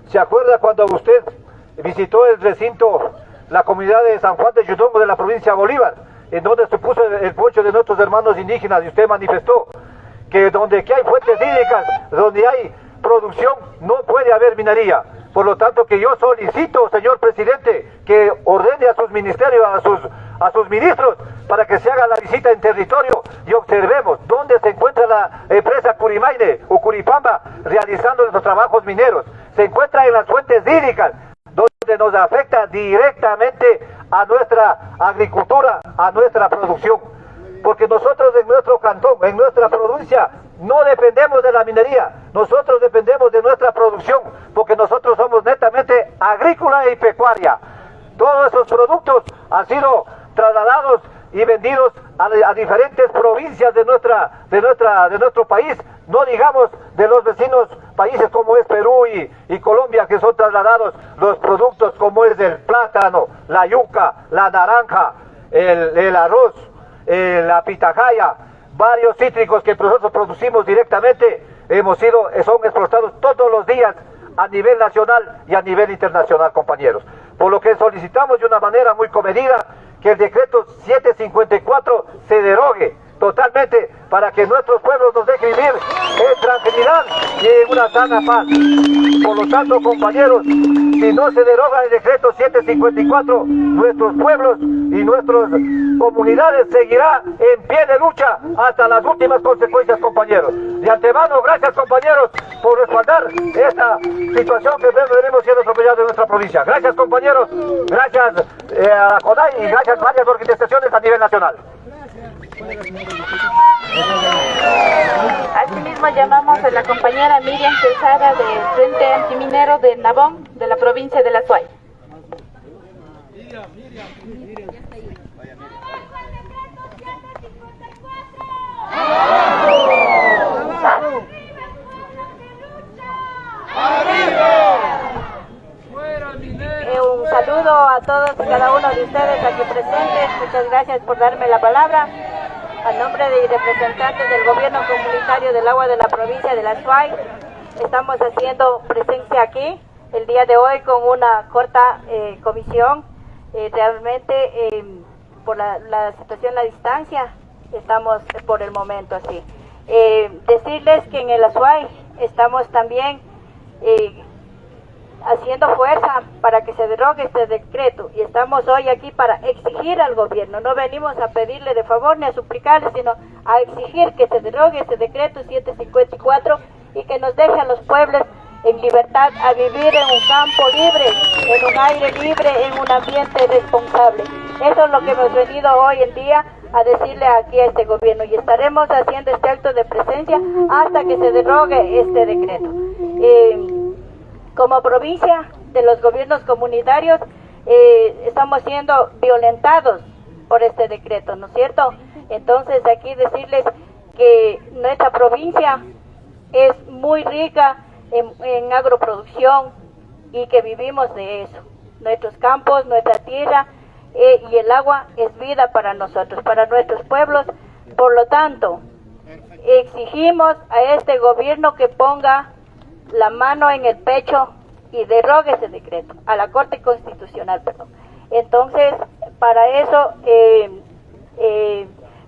¿Se acuerda cuando usted visitó el recinto, la comunidad de San Juan de Yutongo de la provincia de Bolívar, en donde se puso el poncho de nuestros hermanos indígenas, y usted manifestó que donde hay fuentes hídricas, donde hay producción, no puede haber minería? Por lo tanto, que yo solicito, señor presidente, que ordene a sus ministerios, a sus ministros, para que se haga la visita en territorio y observemos dónde se encuentra la empresa Curimaine o Curipamba realizando nuestros trabajos mineros. Se encuentra en las fuentes hídricas, donde nos afecta directamente a nuestra agricultura, a nuestra producción. Porque nosotros en nuestro cantón, en nuestra provincia, no dependemos de la minería, nosotros dependemos de nuestra producción, porque nosotros somos netamente agrícola y pecuaria. Todos esos productos han sido trasladados y vendidos a diferentes provincias de nuestro país, no digamos de los vecinos países como es Perú y Colombia, que son trasladados los productos como es el plátano, la yuca, la naranja, el arroz, la pitahaya, varios cítricos que nosotros producimos directamente, son explotados todos los días a nivel nacional y a nivel internacional, compañeros. Por lo que solicitamos de una manera muy comedida que el decreto 754 se derogue totalmente para que nuestros pueblos nos dejen vivir en tranquilidad y en una sana paz. Por lo tanto, compañeros, si no se deroga el decreto 754, nuestros pueblos y nuestras comunidades seguirán en pie de lucha hasta las últimas consecuencias, compañeros. De antemano, gracias, compañeros, por respaldar esta situación que veremos siendo atropellados en nuestra provincia. Gracias, compañeros, gracias a la CONAI y gracias a varias organizaciones a nivel nacional. Asimismo llamamos a la compañera Miriam Quesada del Frente Antiminero de Nabón, de la provincia de La Suay. Un saludo a todos y cada uno de ustedes aquí presentes. Muchas gracias por darme la palabra. A nombre de representantes del gobierno comunitario del agua de la provincia de La Suay, estamos haciendo presencia aquí el día de hoy con una corta comisión. Realmente por la situación, la distancia, estamos por el momento así. Decirles que en el Azuay estamos también haciendo fuerza para que se derogue este decreto, y estamos hoy aquí para exigir al gobierno. No venimos a pedirle de favor ni a suplicarle, sino a exigir que se derogue este decreto 754 y que nos deje a los pueblos en libertad a vivir en un campo libre, en un aire libre, en un ambiente responsable. Eso es lo que hemos venido hoy en día a decirle aquí a este gobierno, y estaremos haciendo este acto de presencia hasta que se derogue este decreto. Como provincia de los gobiernos comunitarios, estamos siendo violentados por este decreto, ¿no es cierto? Entonces aquí decirles que nuestra provincia es muy rica en agroproducción y que vivimos de eso. Nuestros campos, nuestra tierra y el agua es vida para nosotros, para nuestros pueblos. Por lo tanto, exigimos a este gobierno que ponga la mano en el pecho y derogue ese decreto, a la Corte Constitucional, perdón. Entonces, para eso,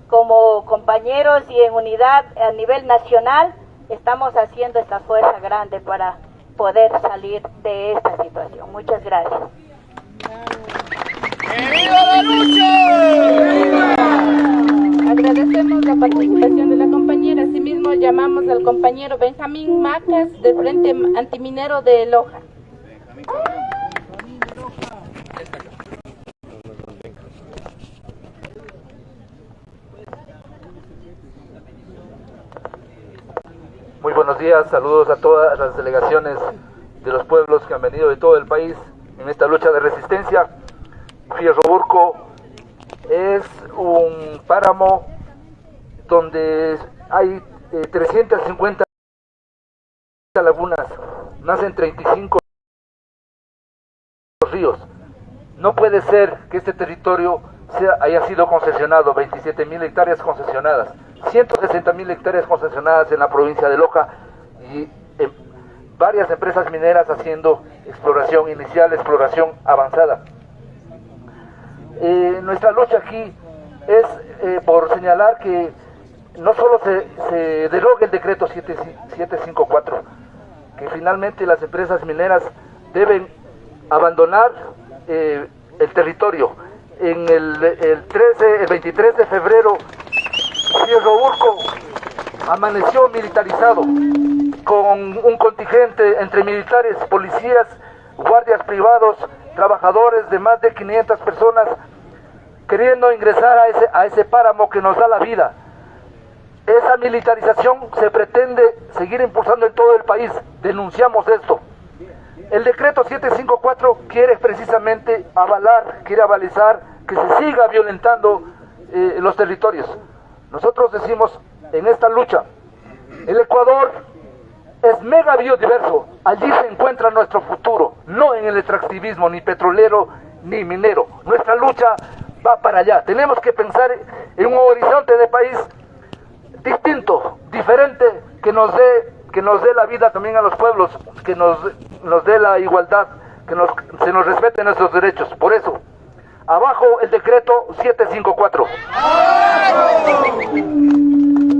como compañeros y en unidad a nivel nacional, estamos haciendo esta fuerza grande para poder salir de esta situación. Muchas gracias. ¡Viva la lucha! Agradecemos la participación de la compañera. Asimismo, llamamos al compañero Benjamín Macas del Frente Antiminero de Loja. Muy buenos días, saludos a todas las delegaciones de los pueblos que han venido de todo el país en esta lucha de resistencia. Fierroburco es un páramo donde hay 350 lagunas, nacen 35 ríos. No puede ser que este territorio haya sido concesionado, 27.000 hectáreas concesionadas, 160.000 hectáreas concesionadas en la provincia de Loja, y varias empresas mineras haciendo exploración inicial, exploración avanzada. Nuestra lucha aquí es por señalar que no solo se derogue el decreto 754, que finalmente las empresas mineras deben abandonar el territorio. En el 23 de febrero, Frío Roburco amaneció militarizado, con un contingente entre militares, policías, guardias privados, trabajadores de más de 500 personas, queriendo ingresar a ese páramo que nos da la vida. Esa militarización se pretende seguir impulsando en todo el país. Denunciamos esto. El decreto 754 quiere precisamente quiere avalizar que se siga violentando los territorios. Nosotros decimos en esta lucha, el Ecuador es mega biodiverso, allí se encuentra nuestro futuro, no en el extractivismo ni petrolero ni minero. Nuestra lucha va para allá. Tenemos que pensar en un horizonte de país distinto, diferente, que nos dé la vida también a los pueblos, que nos dé la igualdad, que se nos respeten nuestros derechos. Por eso, abajo el decreto 754.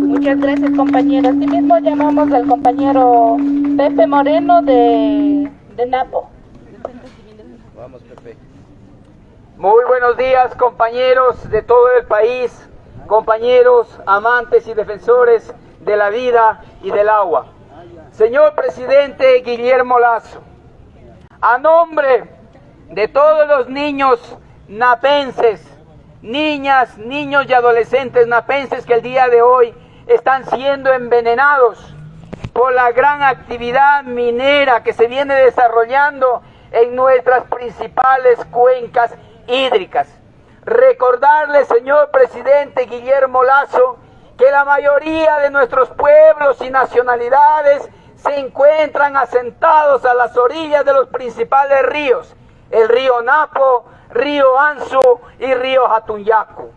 Muchas gracias, compañero. Asimismo llamamos al compañero Pepe Moreno de Napo. Vamos, Pepe. Muy buenos días, compañeros de todo el país, compañeros amantes y defensores de la vida y del agua. Señor presidente Guillermo Lasso, a nombre de todos los niños napenses, niñas, niños y adolescentes napenses que el día de hoy están siendo envenenados por la gran actividad minera que se viene desarrollando en nuestras principales cuencas hídricas. Recordarle, señor presidente Guillermo Lasso, que la mayoría de nuestros pueblos y nacionalidades se encuentran asentados a las orillas de los principales ríos, el río Napo, río Anzu y río Jatunyacu.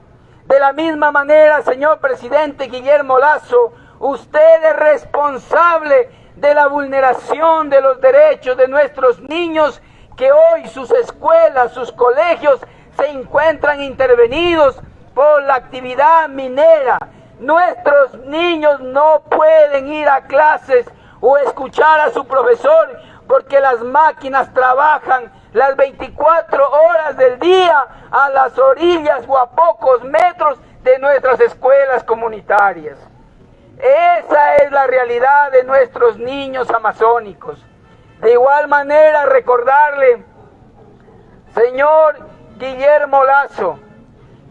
De la misma manera, señor presidente Guillermo Lasso, usted es responsable de la vulneración de los derechos de nuestros niños, que hoy sus escuelas, sus colegios se encuentran intervenidos por la actividad minera. Nuestros niños no pueden ir a clases o escuchar a su profesor porque las máquinas trabajan las 24 horas del día a las orillas o a pocos metros de nuestras escuelas comunitarias. Esa es la realidad de nuestros niños amazónicos. De igual manera, recordarle, señor Guillermo Lasso,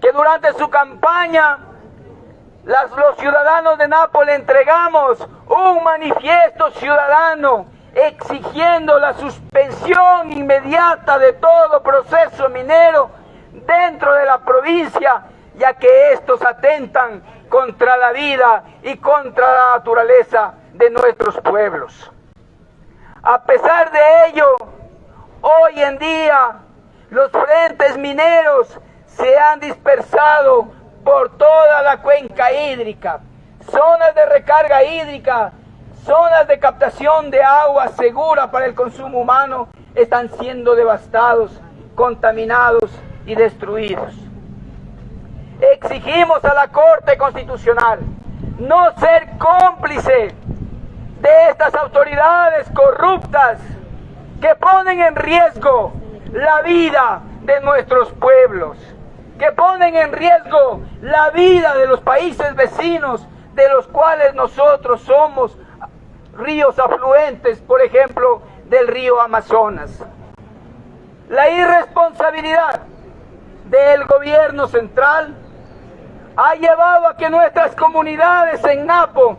que durante su campaña los ciudadanos de Napo le entregamos un manifiesto ciudadano exigiendo la suspensión inmediata de todo proceso minero dentro de la provincia, ya que estos atentan contra la vida y contra la naturaleza de nuestros pueblos. A pesar de ello, hoy en día los frentes mineros se han dispersado por toda la cuenca hídrica. Zonas de recarga hídrica, zonas de captación de agua segura para el consumo humano están siendo devastados, contaminados y destruidos. Exigimos a la Corte Constitucional no ser cómplice de estas autoridades corruptas que ponen en riesgo la vida de nuestros pueblos, que ponen en riesgo la vida de los países vecinos, de los cuales nosotros somos ríos afluentes, por ejemplo, del río Amazonas. La irresponsabilidad del gobierno central ha llevado a que nuestras comunidades en Napo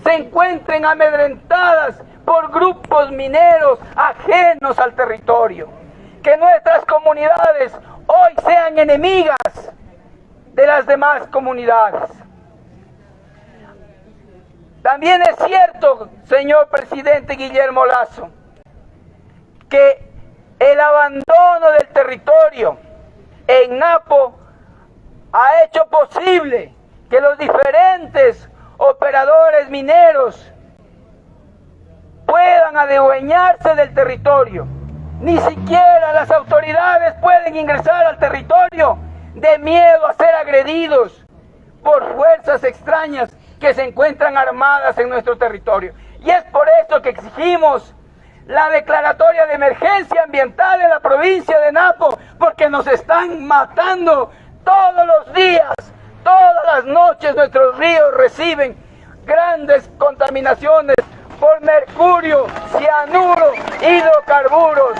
se encuentren amedrentadas por grupos mineros ajenos al territorio, que nuestras comunidades hoy sean enemigas de las demás comunidades. También es cierto, señor presidente Guillermo Lasso, que el abandono del territorio en Napo ha hecho posible que los diferentes operadores mineros puedan adueñarse del territorio. Ni siquiera las autoridades pueden ingresar al territorio de miedo a ser agredidos por fuerzas extrañas que se encuentran armadas en nuestro territorio. Y es por eso que exigimos la declaratoria de emergencia ambiental en la provincia de Napo, porque nos están matando todos los días, todas las noches. Nuestros ríos reciben grandes contaminaciones por mercurio, cianuro, hidrocarburos.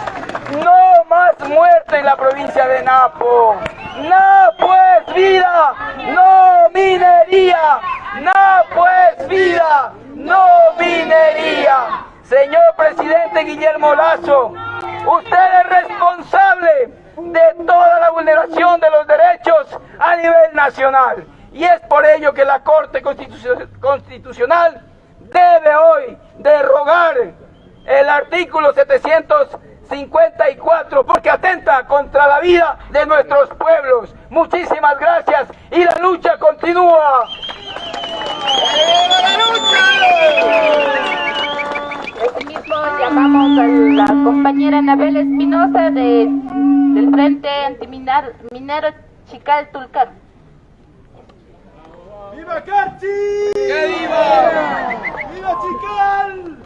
No más muerte en la provincia de Napo. Napo es vida, no minería. Napo es vida, no minería. Señor presidente Guillermo Lasso, usted es responsable de toda la vulneración de los derechos a nivel nacional. Y es por ello que la Corte Constitucional debe hoy derogar el artículo 754 porque atenta contra la vida de nuestros pueblos. Muchísimas gracias y la lucha continúa. Asimismo, llamamos a la compañera Anabel Espinosa del Frente Antiminero Chical Tulcán. ¡Viva Carchi! ¡Que viva! ¡Viva Chical!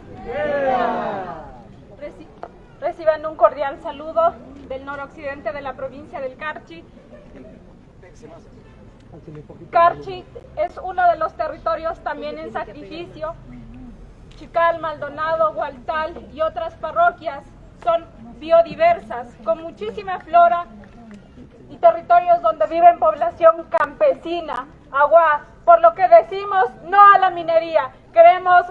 Reciban un cordial saludo del noroccidente de la provincia del Carchi. Carchi es uno de los territorios también en sacrificio. Chical, Maldonado, Hualtal y otras parroquias son biodiversas, con muchísima flora y territorios donde viven población campesina, agua, por lo que decimos no a la minería, queremos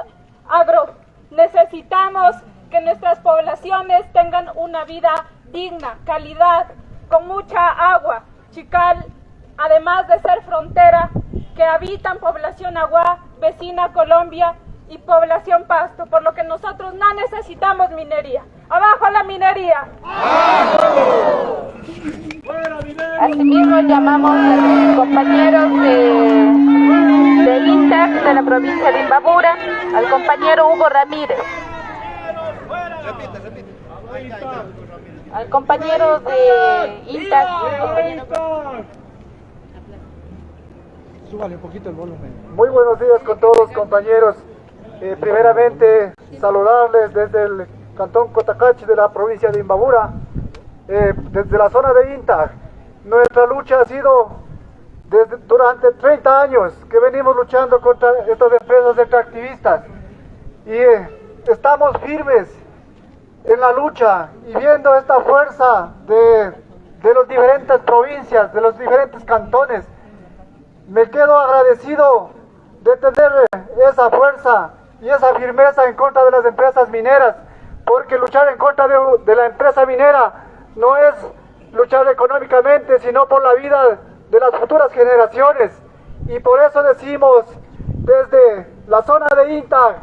agro, necesitamos que nuestras poblaciones tengan una vida digna, calidad, con mucha agua. Chical, además de ser frontera, que habitan población agua, vecina Colombia y población Pasto, por lo que nosotros no necesitamos minería. ¡Abajo la minería! Asimismo, llamamos a los compañeros de INTAC de la provincia de Imbabura, al compañero Hugo Ramírez. Al compañero de INTAC. Súbale un poquito el volumen. Muy buenos días con todos, compañeros. Primeramente, saludarles desde el cantón Cotacachi de la provincia de Imbabura, desde la zona de INTAC. Nuestra lucha ha sido durante 30 años que venimos luchando contra estas empresas extractivistas y estamos firmes en la lucha y viendo esta fuerza de las diferentes provincias, de los diferentes cantones. Me quedo agradecido de tener esa fuerza y esa firmeza en contra de las empresas mineras, porque luchar en contra de la empresa minera no es luchar económicamente, sino por la vida de las futuras generaciones. Y por eso decimos desde la zona de INTAC,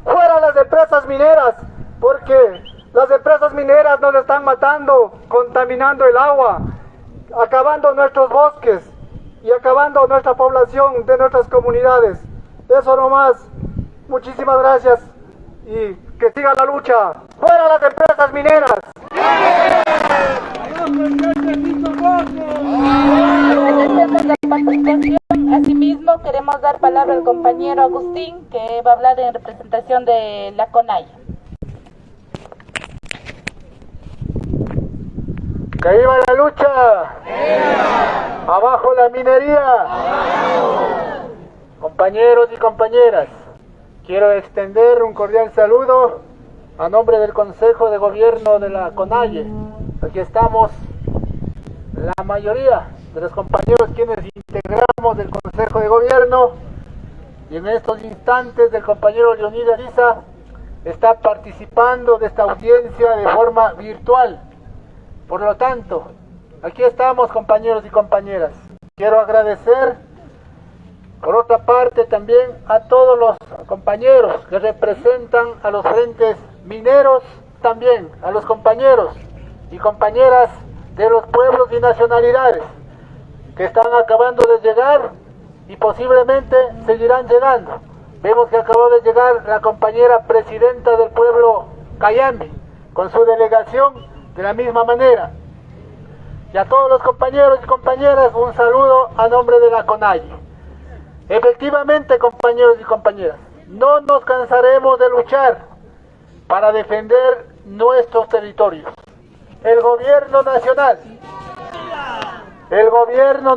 fuera las empresas mineras, porque las empresas mineras nos están matando, contaminando el agua, acabando nuestros bosques y acabando nuestra población de nuestras comunidades. Eso nomás. Muchísimas gracias y que siga la lucha. ¡Fuera las empresas mineras! Asimismo, queremos dar palabra al compañero Agustín, que va a hablar en representación de la CONAIE. ¡Que viva la lucha! ¡Abajo la minería! Compañeros y compañeras, quiero extender un cordial saludo a nombre del Consejo de Gobierno de la CONAIE. Aquí estamos la mayoría de los compañeros quienes integramos el Consejo de Gobierno, y en estos instantes el compañero Leonidas Ariza está participando de esta audiencia de forma virtual. Por lo tanto, aquí estamos, compañeros y compañeras. Quiero agradecer por otra parte también a todos los compañeros que representan a los frentes mineros, también a los compañeros y compañeras de los pueblos y nacionalidades que están acabando de llegar y posiblemente seguirán llegando. Vemos que acabó de llegar la compañera presidenta del pueblo Cayambe, con su delegación de la misma manera. Y a todos los compañeros y compañeras, un saludo a nombre de la CONAIE. Efectivamente, compañeros y compañeras, no nos cansaremos de luchar para defender nuestros territorios. El gobierno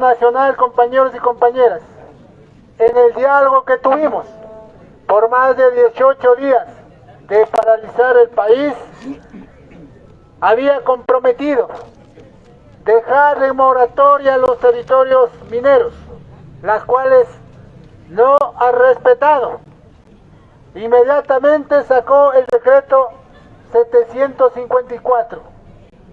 nacional, compañeros y compañeras, en el diálogo que tuvimos por más de 18 días de paralizar el país, había comprometido dejar de moratoria los territorios mineros, las cuales no ha respetado. Inmediatamente sacó el decreto 754,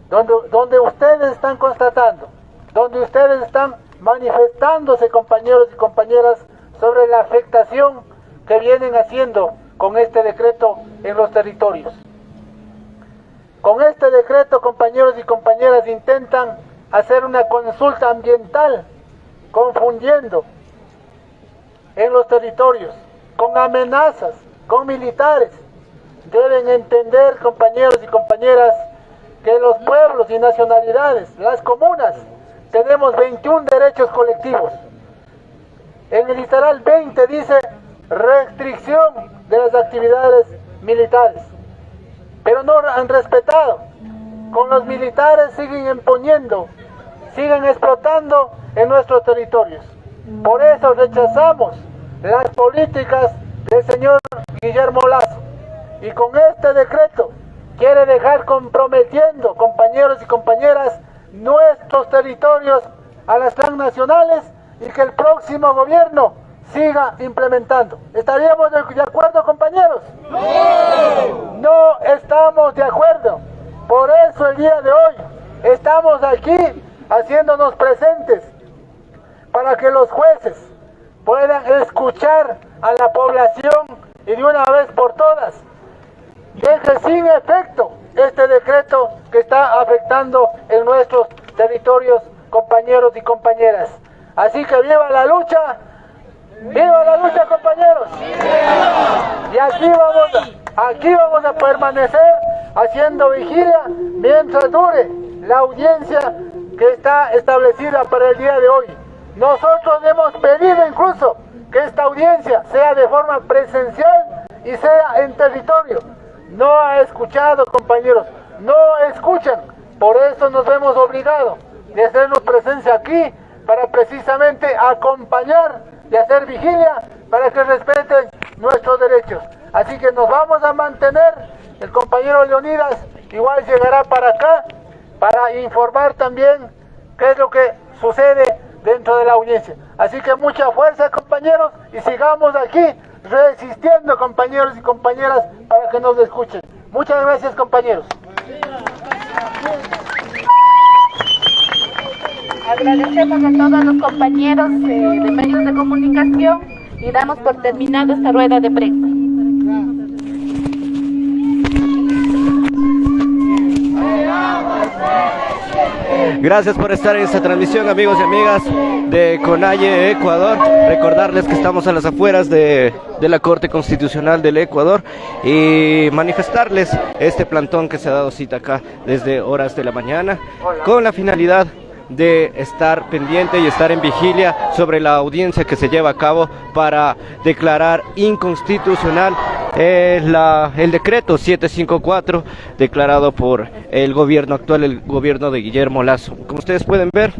donde ustedes están constatando, donde ustedes están manifestándose, compañeros y compañeras, sobre la afectación que vienen haciendo con este decreto en los territorios. Con este decreto, compañeros y compañeras, intentan hacer una consulta ambiental, confundiendo en los territorios, con amenazas, con militares. Deben entender, compañeros y compañeras, que los pueblos y nacionalidades, las comunas, tenemos 21 derechos colectivos. En el literal 20 dice restricción de las actividades militares, pero no han respetado. Con los militares siguen imponiendo, siguen explotando en nuestros territorios. Por eso rechazamos las políticas del señor Guillermo Lasso, y con este decreto quiere dejar comprometiendo, compañeros y compañeras, nuestros territorios a las transnacionales, y que el próximo gobierno siga implementando. ¿Estaríamos de acuerdo, compañeros? No estamos de acuerdo. Por eso el día de hoy estamos aquí haciéndonos presentes para que los jueces puedan escuchar a la población y de una vez por todas deje sin efecto este decreto que está afectando en nuestros territorios, compañeros y compañeras. Así que viva la lucha, compañeros. Y aquí vamos a permanecer haciendo vigilia mientras dure la audiencia que está establecida para el día de hoy. Nosotros hemos pedido incluso que esta audiencia sea de forma presencial y sea en territorio. No ha escuchado, compañeros, no escuchan. Por eso nos vemos obligados de hacernos presencia aquí, para precisamente acompañar y hacer vigilia para que respeten nuestros derechos. Así que nos vamos a mantener. El compañero Leonidas igual llegará para acá para informar también qué es lo que sucede dentro de la audiencia. Así que mucha fuerza, compañeros, y sigamos aquí resistiendo, compañeros y compañeras, para que nos escuchen. Muchas gracias, compañeros. Agradecemos a todos los compañeros de medios de comunicación y damos por terminada esta rueda de prensa. Gracias por estar en esta transmisión, amigos y amigas de CONAIE Ecuador. Recordarles que estamos a las afueras de la Corte Constitucional del Ecuador y manifestarles este plantón que se ha dado cita acá desde horas de la mañana con la finalidad de estar pendiente y estar en vigilia sobre la audiencia que se lleva a cabo para declarar inconstitucional el decreto 754 declarado por el gobierno actual, el gobierno de Guillermo Lasso. Como ustedes pueden ver,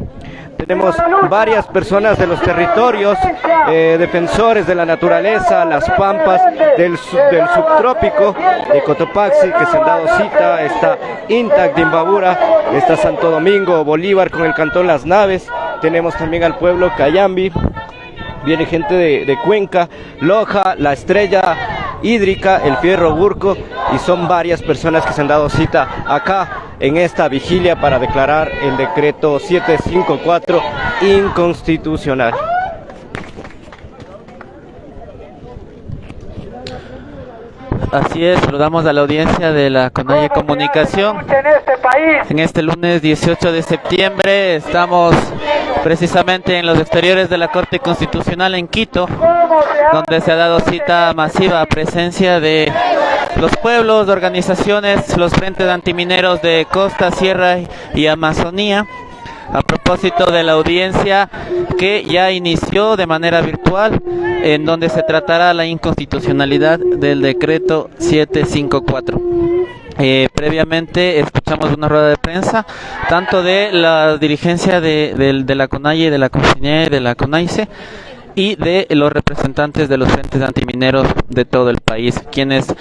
tenemos varias personas de los territorios, defensores de la naturaleza, las pampas del subtrópico de Cotopaxi, que se han dado cita. Está Intac de Imbabura, está Santo Domingo, Bolívar con el cantón Las Naves. Tenemos también al pueblo Cayambe, viene gente de Cuenca, Loja, La Estrella Hídrica, El Fierro Burco, y son varias personas que se han dado cita acá en esta vigilia para declarar el decreto 754 inconstitucional. Así es, saludamos a la audiencia de la CONAIE Comunicación. En este lunes 18 de septiembre estamos precisamente en los exteriores de la Corte Constitucional en Quito, donde se ha dado cita masiva a presencia de los pueblos, organizaciones, los frentes antimineros de Costa, Sierra y Amazonía, a propósito de la audiencia que ya inició de manera virtual, en donde se tratará la inconstitucionalidad del decreto 754. Previamente escuchamos una rueda de prensa tanto de la dirigencia de la CONAIE, de la CONCINIE, de la CONAICE y de los representantes de los frentes antimineros de todo el país, quienes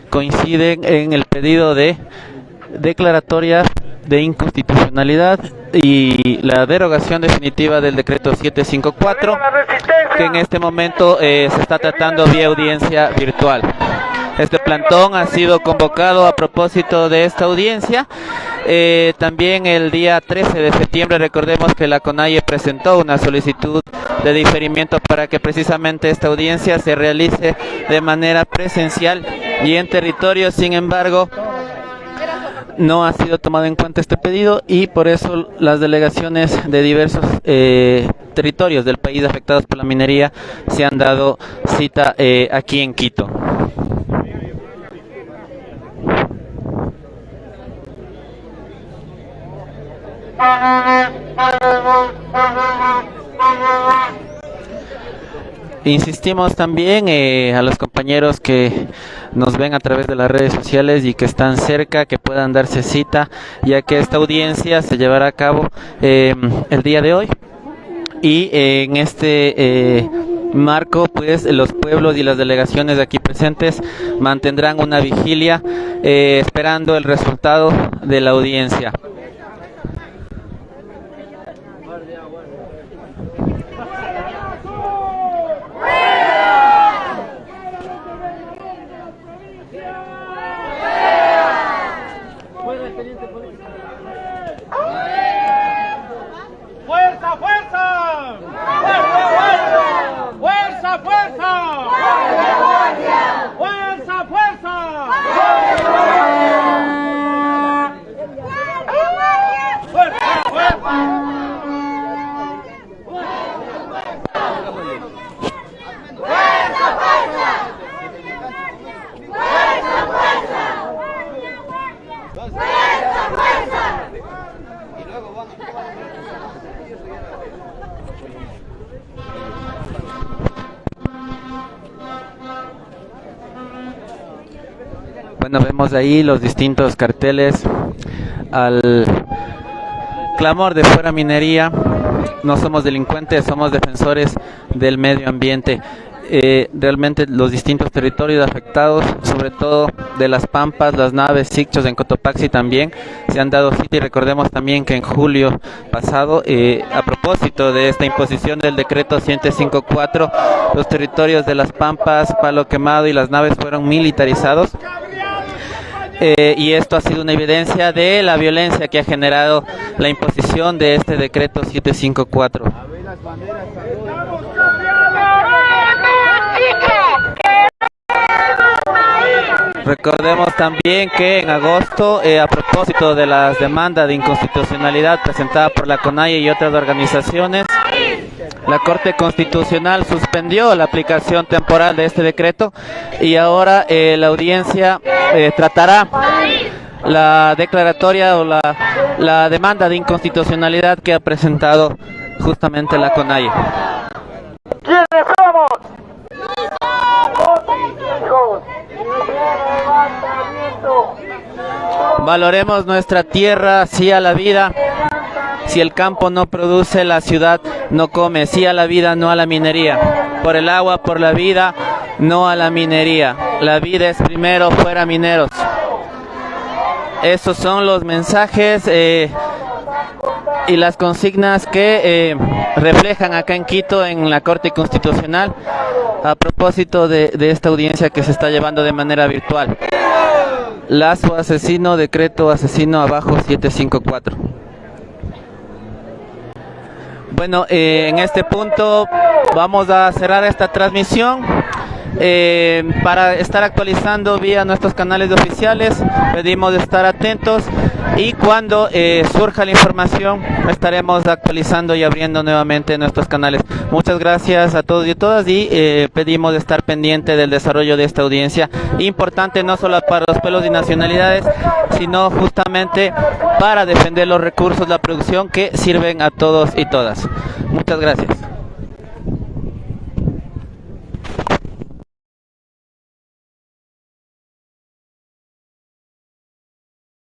coinciden en el pedido de declaratoria de inconstitucionalidad y la derogación definitiva del decreto 754, que en este momento se está tratando vía audiencia virtual. Este plantón ha sido convocado a propósito de esta audiencia. También el día 13 de septiembre, recordemos que la CONAIE presentó una solicitud de diferimiento para que precisamente esta audiencia se realice de manera presencial y en territorio. Sin embargo, no ha sido tomado en cuenta este pedido y por eso las delegaciones de diversos territorios del país afectados por la minería se han dado cita aquí en Quito. Insistimos también a los compañeros que nos ven a través de las redes sociales y que están cerca, que puedan darse cita, ya que esta audiencia se llevará a cabo el día de hoy. Y en este marco, pues los pueblos y las delegaciones aquí presentes mantendrán una vigilia esperando el resultado de la audiencia. ¡Fuerza, fuerza! ¡Fuerza, fuerza! ¡Fuerza, fuerza! Bueno, vemos ahí los distintos carteles al clamor de fuera minería. No somos delincuentes, somos defensores del medio ambiente. Realmente los distintos territorios afectados, sobre todo de las Pampas, las Naves, Sicchos, en Cotopaxi también se han dado cita, y recordemos también que en julio pasado, a propósito de esta imposición del decreto 754, los territorios de las Pampas, Palo Quemado y las Naves fueron militarizados. Y esto ha sido una evidencia de la violencia que ha generado la imposición de este decreto 754. Recordemos también que en agosto, a propósito de las demandas de inconstitucionalidad presentada por la CONAIE y otras organizaciones, la Corte Constitucional suspendió la aplicación temporal de este decreto y ahora la audiencia tratará la declaratoria o la demanda de inconstitucionalidad que ha presentado justamente la CONAIE. ¿Quiénes somos? Valoremos nuestra tierra, sí a la vida. Si el campo no produce, la ciudad no come. Sí a la vida, no a la minería. Por el agua, por la vida, no a la minería. La vida es primero, fuera mineros. Esos son los mensajes y las consignas que reflejan acá en Quito, en la Corte Constitucional, a propósito de esta audiencia que se está llevando de manera virtual. Lazo asesino, decreto asesino abajo 754. Bueno, en este punto vamos a cerrar esta transmisión. para estar actualizando vía nuestros canales oficiales. Pedimos estar atentos y cuando surja la información estaremos actualizando y abriendo nuevamente nuestros canales. Muchas gracias a todos y a todas y pedimos estar pendiente del desarrollo de esta audiencia importante, no solo para los pueblos y nacionalidades, sino justamente para defender los recursos, la producción que sirven a todos y todas. Muchas gracias.